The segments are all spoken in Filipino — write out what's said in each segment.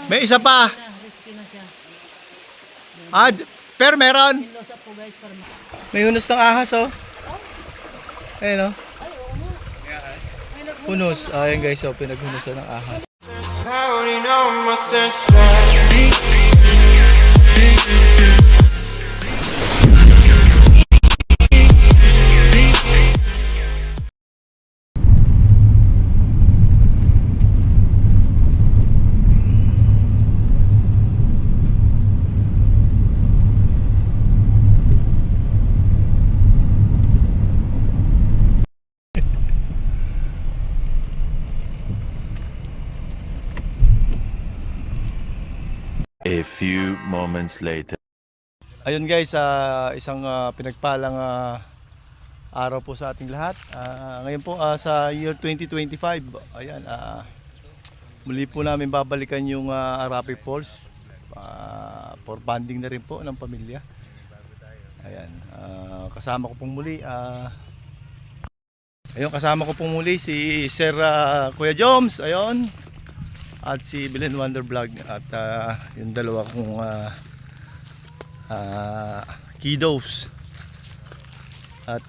May isa pa. Risky na siya. Ah, pero meron. Losa po guys para May hunos ng ahas oh. Ayun oh. Ay, oo nga. Hunos. Ayan guys, oh, pinaghunosan ng ahas. A few moments later. Ayun guys, isang pinagpalang araw po sa ating lahat. Ngayon po sa year 2025, ayan, muli po namin babalikan yung Arapi Falls for bonding na rin po ng pamilya. Ayan, kasama ko pong muli si Sir Kuya Joms, ayun, at si Belen Wonder Vlog at yung dalawa kong kiddos. At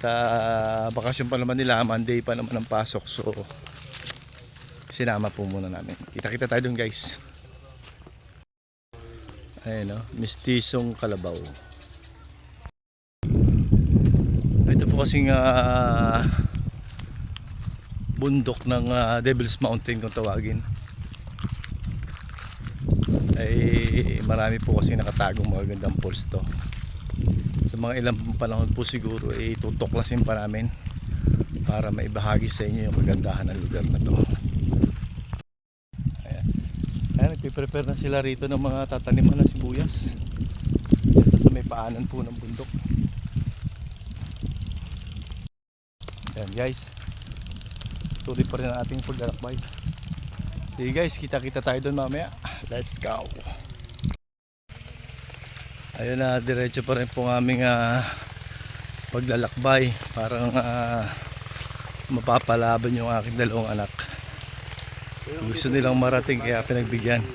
bakasyon pa naman nila, Monday pa naman ang pasok, so sinama po muna namin. Kita-kita tayo dun guys. Ayun, no? Mistisong Kalabaw. Ito po kasing bundok ng Devil's Mountain kung tawagin. Ay marami po kasi nakatagong magagandang falls to. Sa mga ilang panahon po siguro ay tutuklasin pa namin para maibahagi sa inyo yung kagandahan ng lugar na to. Ayan, nagpiprepare na sila rito ng mga tataniman na sibuyas dito sa may paanan po ng bundok. Ayan guys, tuloy pa rin ang ating paglalakbay. Sige guys, kita-kita tayo doon mamaya. Let's go. Ayun na, diretso pa rin po ng aming paglalakbay. Parang mapapalaban yung aking dalawang anak. Gusto nilang marating kaya pinagbigyan.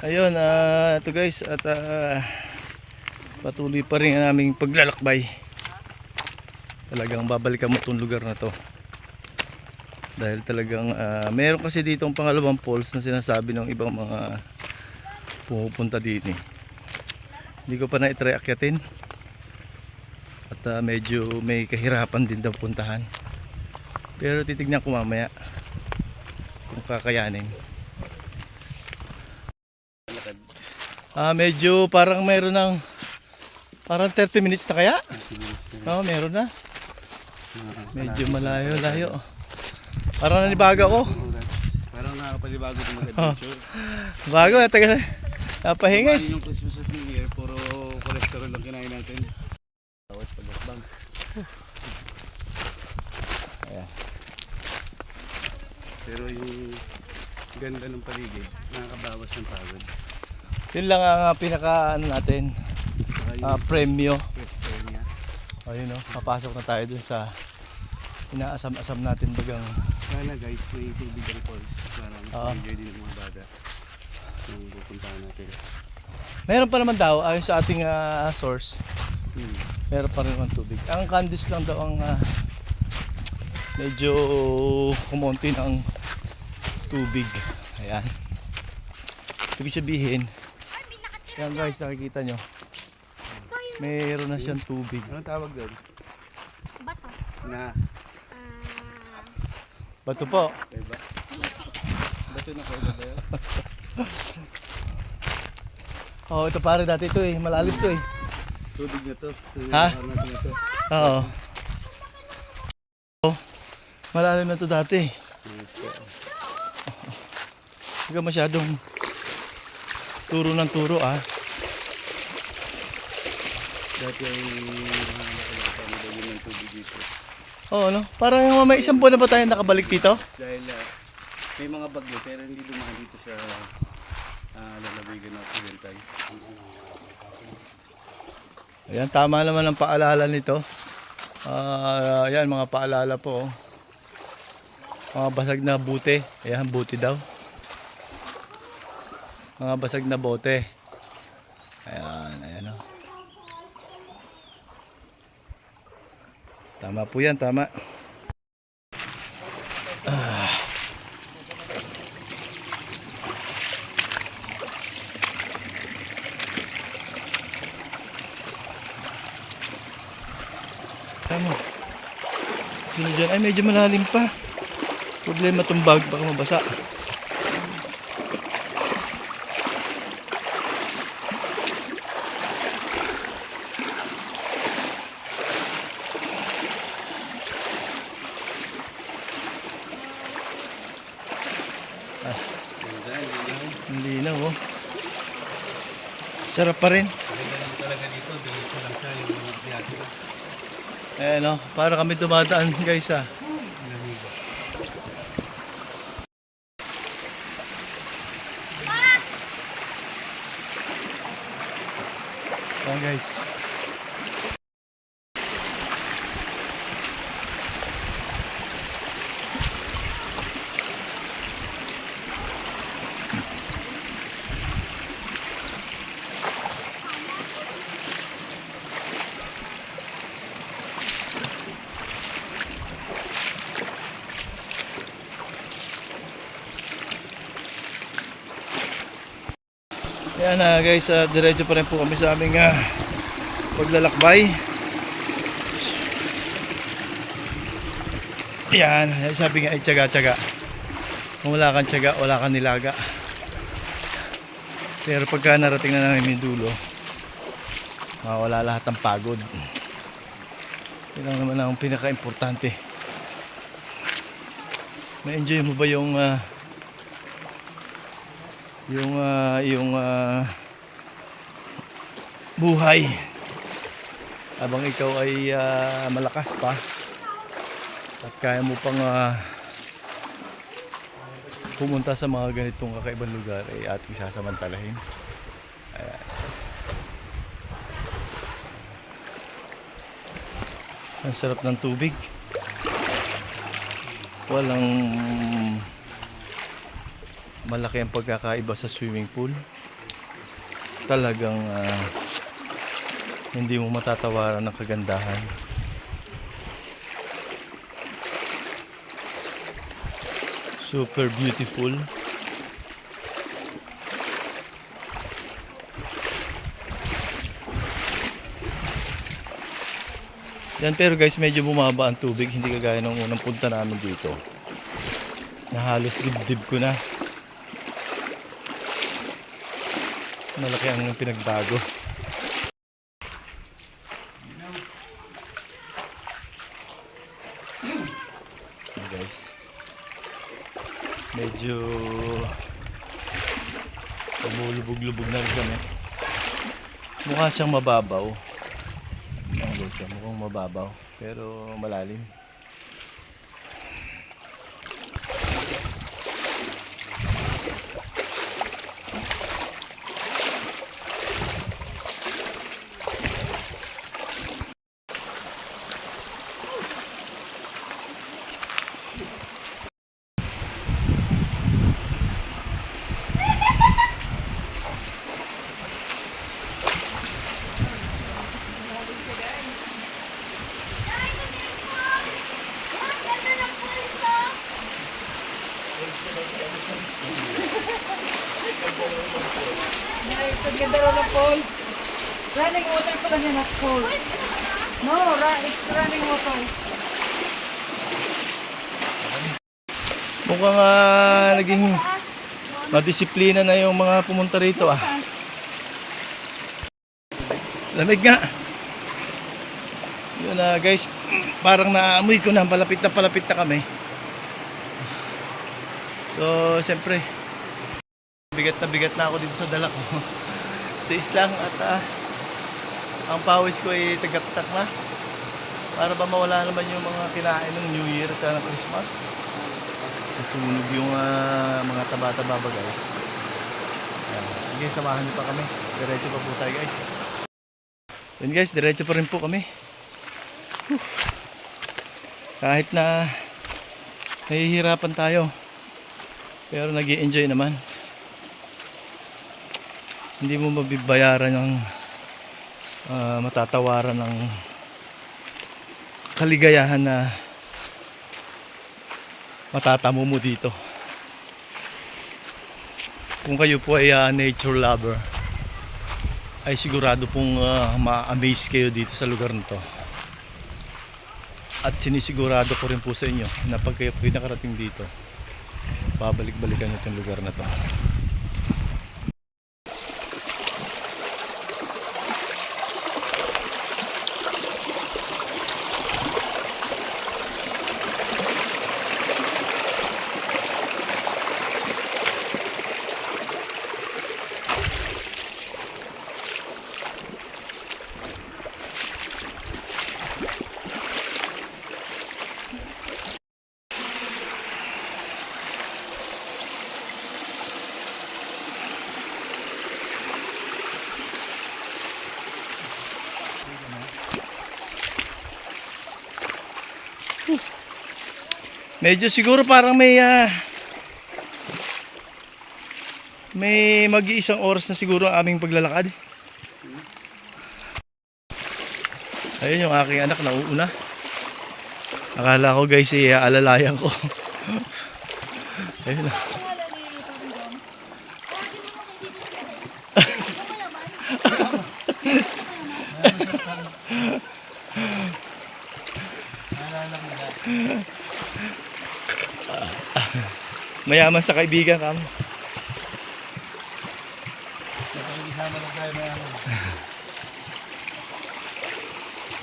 Ayun, ito guys, at patuloy pa rin ang aming paglalakbay. Talagang babalikan mo itong lugar na to. Dahil talagang meron kasi dito ang pangalawang falls na sinasabi ng ibang mga pumupunta dito. Hindi ko pa na-try akyatin. At medyo may kahirapan din daw puntahan. Pero titignan ko mamaya kung kakayanin. Medyo parang mayroon ng parang 30 minutes na kaya? Oo, meron na. Medyo malayo-layo. Parang nanibaga ko. Parang nakakapalibago din mag-adventure. Bago, tagal. Napahinga. Yung Christmas at New Year, puro cholesterol lang kinain natin. Tawad paglakbang. Ayan. Pero yung ganda ng paligid, nakakabawas ng pagod. Yun lang ang pinaka natin, premyo. Niya. Ayun o, papasok na tayo dun sa inaasam-asam natin bagang. Sana guys, may tubig ang falls. Para mag-enjoy din ng mga bata. Yung pupuntahan natin. Meron pa naman daw, ayon sa ating source, meron pa rin ang tubig. Ang Candice lang daw ang medyo kumonti ng tubig. Ayan. Ibig sabihin, yan guys, nakikita nyo, mayroon na siyang tubig. Anong tawag doon? Bato. Na. Bato po. Diba? Bato na kayo ba yun? Oh, ito pare, dati ito eh, malalim to eh. Tubig na to. Ha? Natin na to. Oo. Oh, malalim na to dati. Hindi ka masyadong turo ng turo ah. Dati ay nakalaki daw yun ng tubig dito. Oo, no? Parang may isang buwan na ba tayo nakabalik dito? Dahil may mga bagyo pero hindi dumaan dito sa lalawigan ng Occidental. Ayan, tama naman ang paalala nito. Ayan, mga paalala po. Mga basag na buti. Ayan, buti daw. Mga basag na bote. Ayan, ayan o. Tama po yan, tama. Tama. Sino dyan? Ay, medyo malalim pa. Problema itong bag, baka mabasa. Hindi na, oh. Sarap pa rin. Maganda naman talaga dito, diretso lang siya yung mga biyate. Ayan, oh. Para kami dumadaan, guys, ah. Lamig. Ayan, guys. Ayan na guys, diretso pa rin po kami sa aming paglalakbay. Ayan, sabi nga ay tiyaga-tiyaga. Kung wala kang tiyaga, wala kang nilaga. Pero pagka narating na namin yung dulo, mawala lahat ng pagod. Yun lang naman ang pinaka-importante. Na-enjoy mo ba yung buhay habang ikaw ay malakas pa at kaya mo pang pumunta sa mga ganitong kakaibang lugar ay ating sasamantalahin. Ayan. Ang sarap ng tubig, walang malaki ang pagkakaiba sa swimming pool. Talagang hindi mo matatawaran ng kagandahan. Super beautiful. Yan, pero guys, medyo bumaba ang tubig, hindi kagaya ng unang punta namin dito na halos dibdib ko na. Malaki ang pinagbago. Okay, guys, medyo lumulubog-lubog na rin kami. Mukha siyang mababaw. Ayan guys, mukhang mababaw pero malalim. Guys, ang ganda rin ng falls. Running water pala niya na falls. No, it's running water. Mukhang naging madisiplina na yung mga pumunta rito ah. Lamig nga. Yun na guys, parang naamoy ko na, palapit na kami. So siyempre, bigat na ako dito sa dala ko. Tiis lang at Ang pawis ko ay tagaktak na. Para ba mawala naman yung mga kinain ng New Year at ng Christmas. Susunog yung mga taba-taba ba guys. Sige, samahan niyo pa kami. Diretso pa po tayo guys. Yun guys, diretso pa rin po kami. Kahit na nahihirapan tayo, pero nag-i-enjoy naman. Hindi mo mabibayaran ng matatawaran ng kaligayahan na matatamo mo dito. Kung kayo po ay nature lover, ay sigurado pong ma-amaze kayo dito sa lugar na to. At sinisigurado ko rin po sa inyo na pag kayo po nakarating dito, babalik-balikan nyo itong lugar na to. Medyo siguro parang may mag-iisang oras na siguro ang aming paglalakad. Ayun yung aking anak nauuna. Akala ko guys alalayan ko. Ayun na. Mayaman sa kaibigan ka mo. Nakikisama lang tayo mayaman.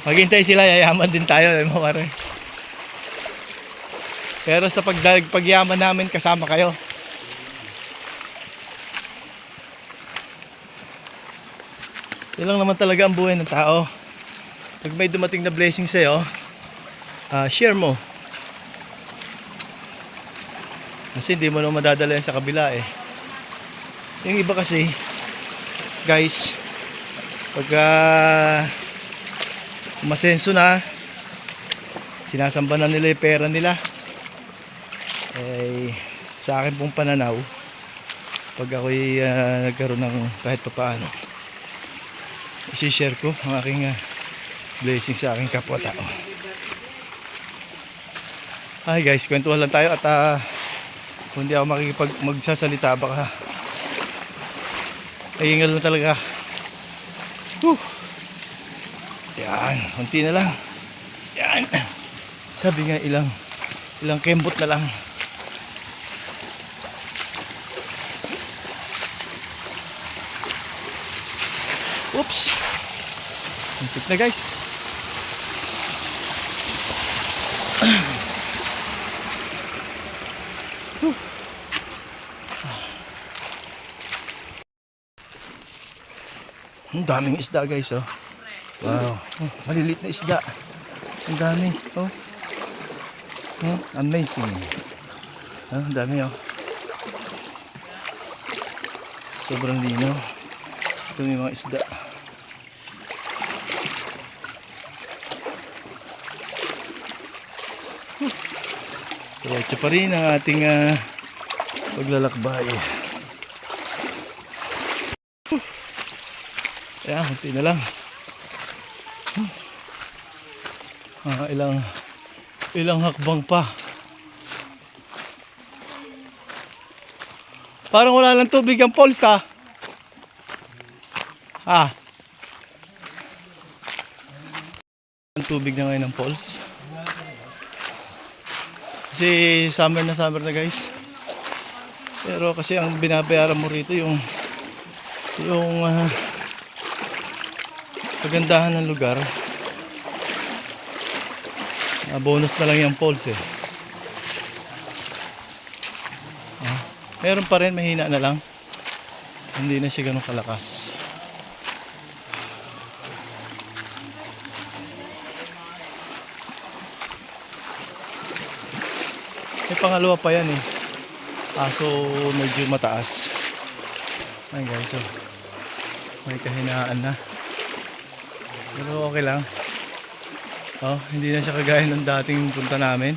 Maghintay sila, yayaman din tayo. Pero sa pagyaman namin, kasama kayo. Yun lang naman talaga ang buhay ng tao. Pag may dumating na blessing sa'yo, share mo. Kasi hindi mo naman madadala yan sa kabila eh. Yung iba kasi, guys, pagka umasenso na, sinasamba na nila yung pera nila. Eh, sa akin pong pananaw, pag ako'y nagkaroon ng kahit pa paano, isi-share ko ang aking blessing sa aking kapwa-tao. Ay guys, kwentuhan lang tayo at kung hindi ako magsasalita baka ay ingal na talaga. Yan, konti na lang. Yan. Sabi nga ilang kembot na lang. Oops. Konti na guys. Ang daming isda guys oh. Wow. Oh, maliliit na isda. Ang dami oh. Oh, amazing. Oh, ang dami oh. Sobrang linaw. Ito may mga isda. Diretso pa rin ang ating paglalakbay. Ayan, kunti na lang. Ilang hakbang pa. Parang wala lang tubig ang falls ha. Ang tubig na ngayon ng falls. Kasi summer na guys. Pero kasi ang binabayaran mo rito yung kagandahan ng lugar. Bonus na lang yung falls eh. Meron pa rin, mahina na lang. Hindi na siya ganun kalakas. May pangalawa pa yan eh. So medyo mataas. Ayan guys, so may kahinaan na. Pero okay lang. Hindi na siya kagaya ng dating punta namin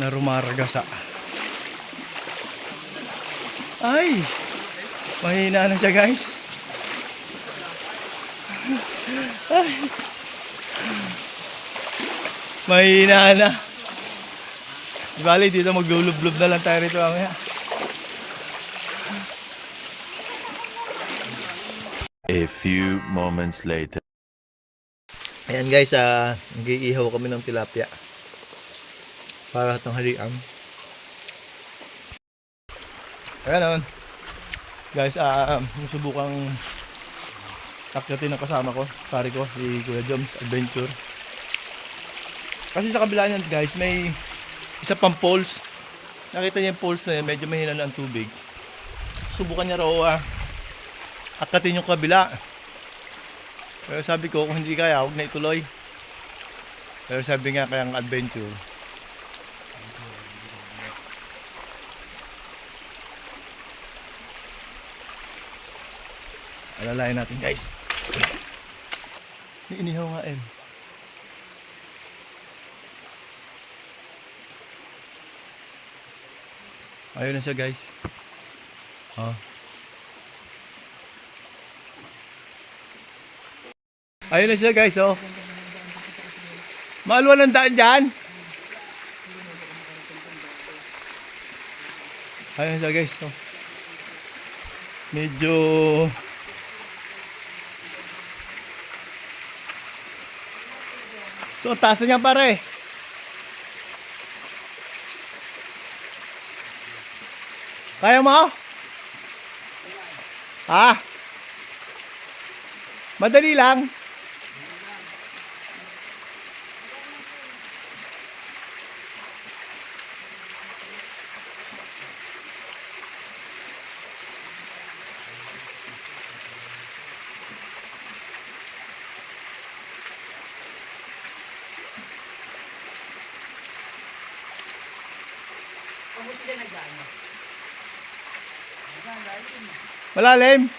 na rumaragasa. Ay! Mahina na siya guys. Ay. Mahina na. Di bali, dito maglulublob na lang tayo rito mamaya. A few moments later. Ayan guys, nag-iihaw kami ng tilapia para tanghalian. Ayan guys, musubukang akyatin ng kasama ko, pare ko, si Kuya Joms Adventure. Kasi sa kabila niyan guys, may isa pang poles. Nakita niya yung poles na yun, medyo mahina na ang tubig. Subukan niya raw akyatin yung kabila. Pero sabi ko, kung hindi kaya, huwag na ituloy. Pero sabi nga kayang adventure. Alalayan natin guys. Inihaw nga ayun na siya guys. Ayun na siya guys, Maluwan ang daan dyan. Ayun na siya guys, medyo ang taas na niya pare. Kaya mo? Madali lang. Malalim.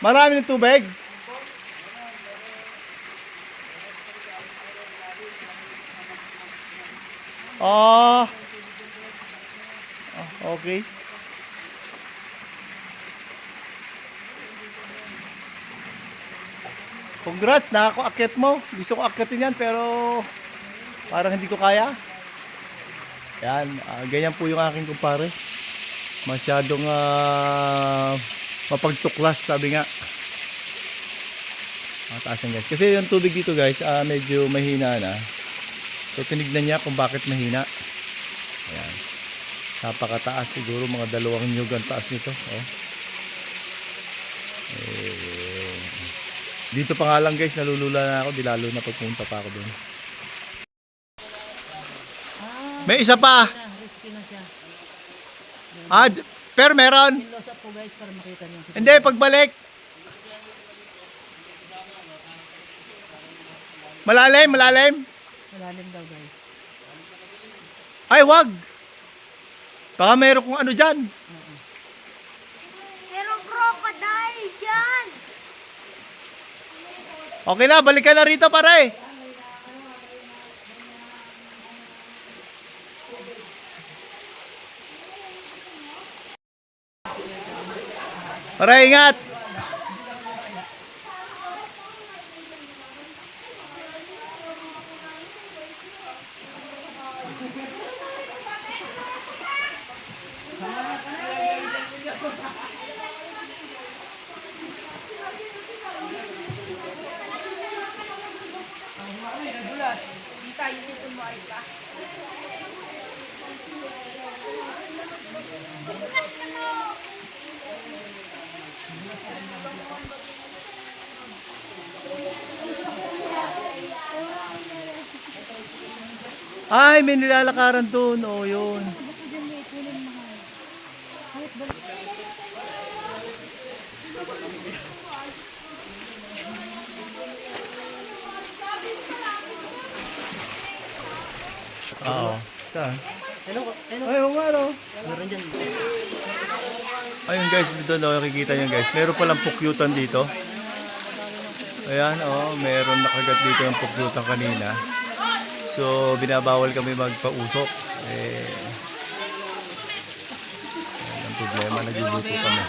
Marami ng tubig. Okay. Congrats, nakaka-akyat mo. Gusto ko akyatin yan pero parang hindi ko kaya. Yan, ganyan po yung aking kumpare. Masyadong mapagtuklas, sabi nga. Mataas yan guys. Kasi yung tubig dito guys, medyo mahina na. So tinignan niya kung bakit mahina. Ayan. Napakataas siguro, mga 2 nyug ang taas nito. Dito pa nga lang guys, nalulula na ako. Di lalo na pagpunta pa ako doon. May isa pa. Risky na siya. Pero meron. Close up po guys para makita niyo. Hindi, pagbalik. Malalim. Malalim daw guys. Ay, wag. Baka meron kung ano dyan. Merong crocodile dyan! Okay na, balik ka na rito pare. Pare, ingat. Ay, may nilalakaran doon. Oh, yun. Oo. Saan? Ay, oo nga, no? Ayun guys, doon nakikita nyo guys. Meron palang pukyutan dito. Ayan, oh, meron nakagat dito yung pukyutan kanina. So, binabawal kami magpausok. Ayan ang problema, nagluluto kami.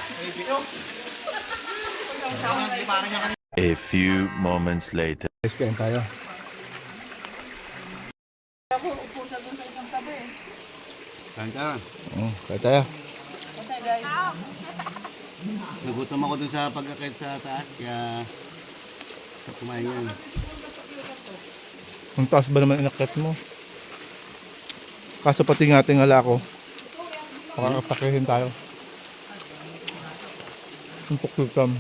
A few moments later. Guys, kain tayo. Kain ka. Kain tayo. Nagutom ako dun sa pagkakit sa taas, kaya sa kumain yan. Ang taas ba naman inakyat mo? Kaso pati nga tingala ko. Makakapakihin tayo. Ang pukyutan.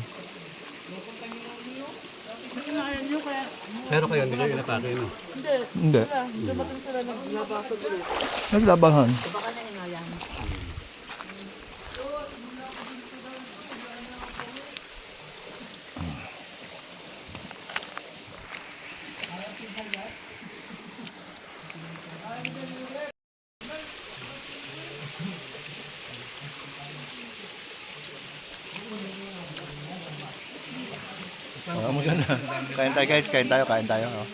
Pero kayo, hindi kayo inatake, no? Hindi. Naglabangan. Maganda. Kain tayo guys, kain tayo. Oh.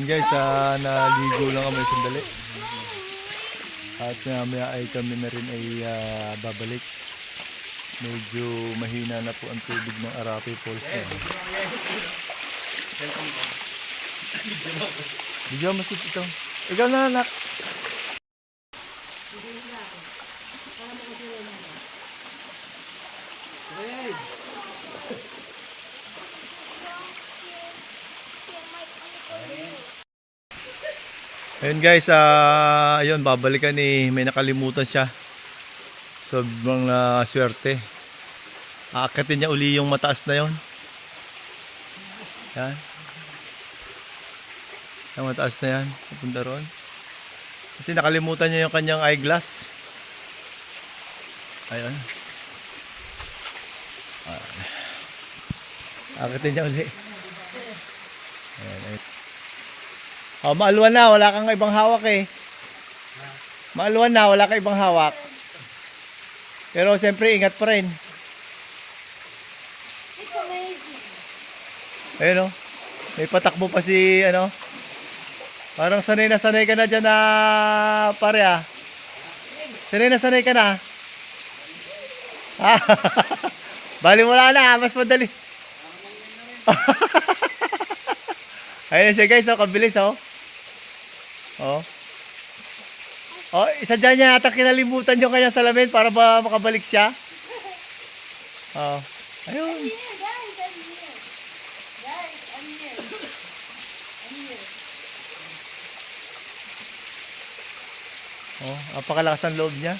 Guys, naligo lang kami sandali. At mamaya ay kami na rin ay babalik. Medyo mahina na po ang tubig ng Arapi Falls na. Bigyan mo ito. Ikaw na anak. Ayun guys, ayun, babalikan may nakalimutan siya. Sobrang swerte. Aakatin niya uli yung mataas na yon. Yan. Yung mataas na yan, papunta ron. Kasi nakalimutan niya yung kanyang eyeglass. Ayun. Aakatin niya uli. Ayan, ayun. Oh, maaluan na, wala kang ibang hawak eh. Maaluan na, wala kang ibang hawak. Pero siyempre, ingat pa rin. Ayun oh. May patakbo pa si, ano. Parang sanay na sanay ka na dyan na pare ah. Sanay na sanay ka na. Bali wala na, mas madali. Ayun siya guys, oh, kabilis oh. Oh. Oh, isa dyan niya ata kinalimutan yung kanyang salamin para ba makabalik siya. Oh. Ayun. Oh, apakalakas ang loob niya.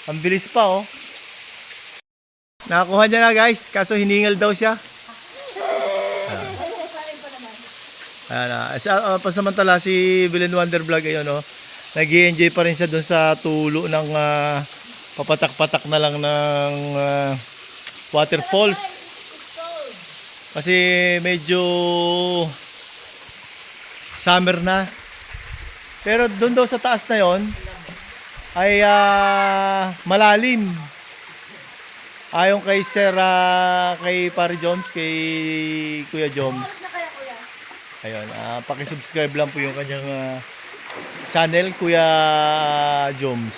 Ang bilis pa oh. Nakakuha niya na guys, kaso hiningal daw siya. Pasamantala si Belen Wonder Vlog ayun oh. Nag-i-enjoy pa rin siya doon sa tulo ng papatak-patak na lang ng waterfalls. Kasi medyo summer na. Pero doon daw sa taas na yon ay malalim. Ayon kay Sir, kay Pare Joms, kay Kuya Joms. Ayun, paki-subscribe lang po yung kanyang channel, Kuya Joms.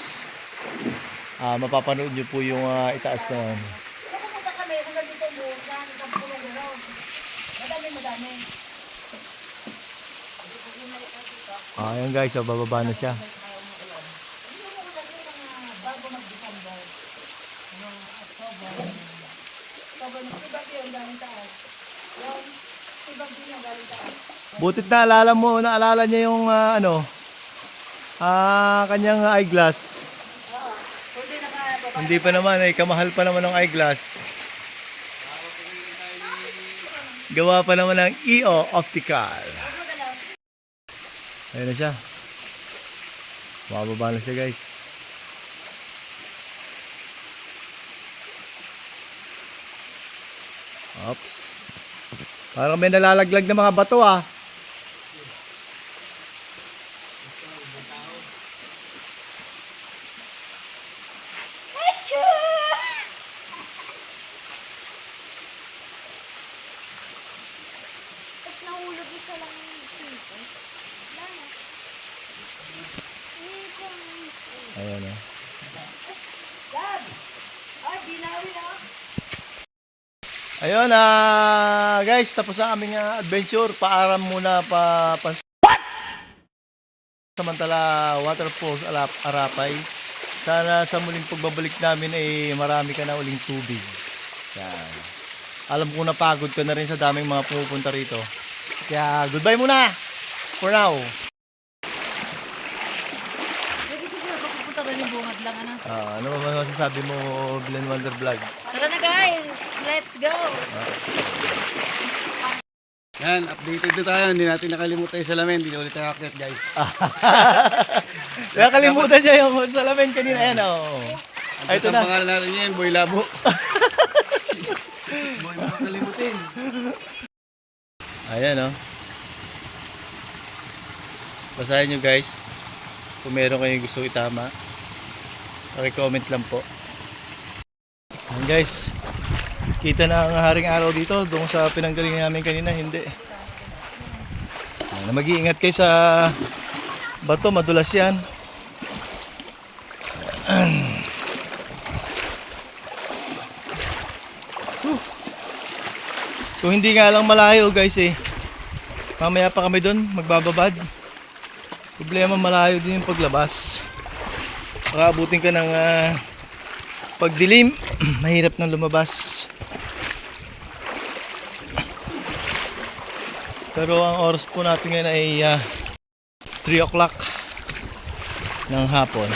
Mapapanood nyo po yung itaas na yun. Ayan guys, bababa na siya. Butit na naalala niya yung kanyang eyeglass. Hindi pa naman kamahal pa naman ng eyeglass. Gawa pa naman ng EO Optical. Ayun na siya. Mababa na siya guys. Oops. Parang may nalalaglag na mga bato ah. Ayun guys, tapos na aming adventure. Paaram muna samantala waterfalls Arapay. Sana sa muling pagbabalik namin ay marami ka na uling tubig. Yan. Alam ko napagod ka na rin sa daming mga pumupunta rito. Kaya goodbye muna for now. Pwede siguro papupunta rin yung bungad lang, ano? Ano ba masasabi mo, Glenn Wonder Vlog? Tara na guys, let's go! Yan, updated na tayo. Hindi natin nakalimutan yung salamin. Hindi na ulit tayo akit, guys. Kaya kalimutan niya yung salamin kanina. Ayan, Ay, ito Ang na. pangalan natin yan, Boy Labo. Boy, makakalimutin. Ayan, basahin nyo guys. Kung meron kayong gusto itama, paki-comment lang po. Ayan guys. Kita na ang haring araw dito. Doon sa pinanggalingan namin kanina, hindi. Ayan, mag-iingat kayo sa bato, madulas yan. Kung hindi nga lang malayo guys mamaya pa kami doon magbababad. Problema malayo din yung paglabas. Baka abutin ka ng pagdilim. Mahirap nang lumabas. Pero ang oras po natin ngayon ay 3 o'clock ng hapon.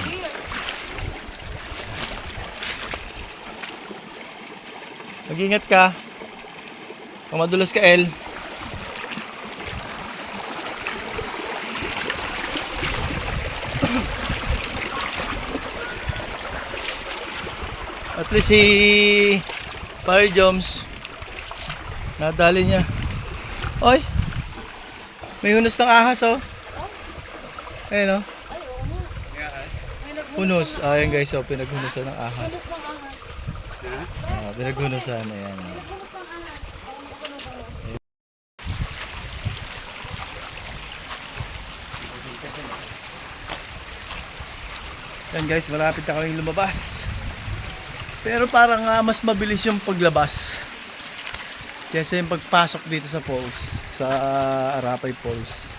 Mag-ingat ka. Kung madulas ka, El. At least si Fire Joms nadali niya. Oy! May hunos ng ahas, oh. Ayun, oh. Hunos. Ayan guys, oh. Pinaghunosan ng ahas. Pinaghunosan. Ayan, oh. Yan guys, malapit na kaming lumabas. Pero parang mas mabilis yung paglabas kaysa yung pagpasok dito sa falls, sa Arapay Falls.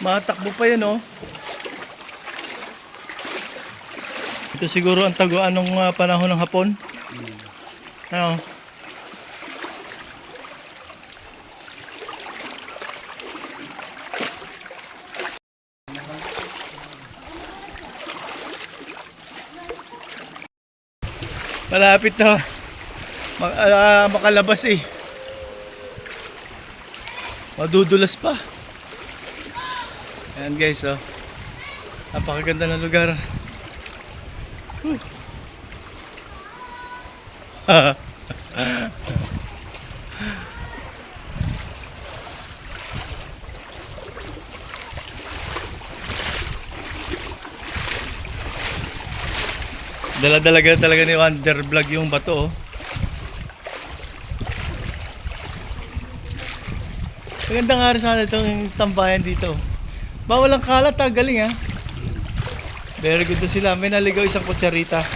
Matakbo pa yun, oh. Ito siguro ang taguan ng panahon ng hapon. Ano? Malapit na makalabas madudulas pa. Ayan guys, oh. Napakaganda ng lugar. Dala-dalaga talaga ni Wonder Vlog yung bato, oh. Maganda nga rin sana itong tambayan dito. Bawal ang kalat, galing, ha. Very good na sila. May naligaw isang kutsarita.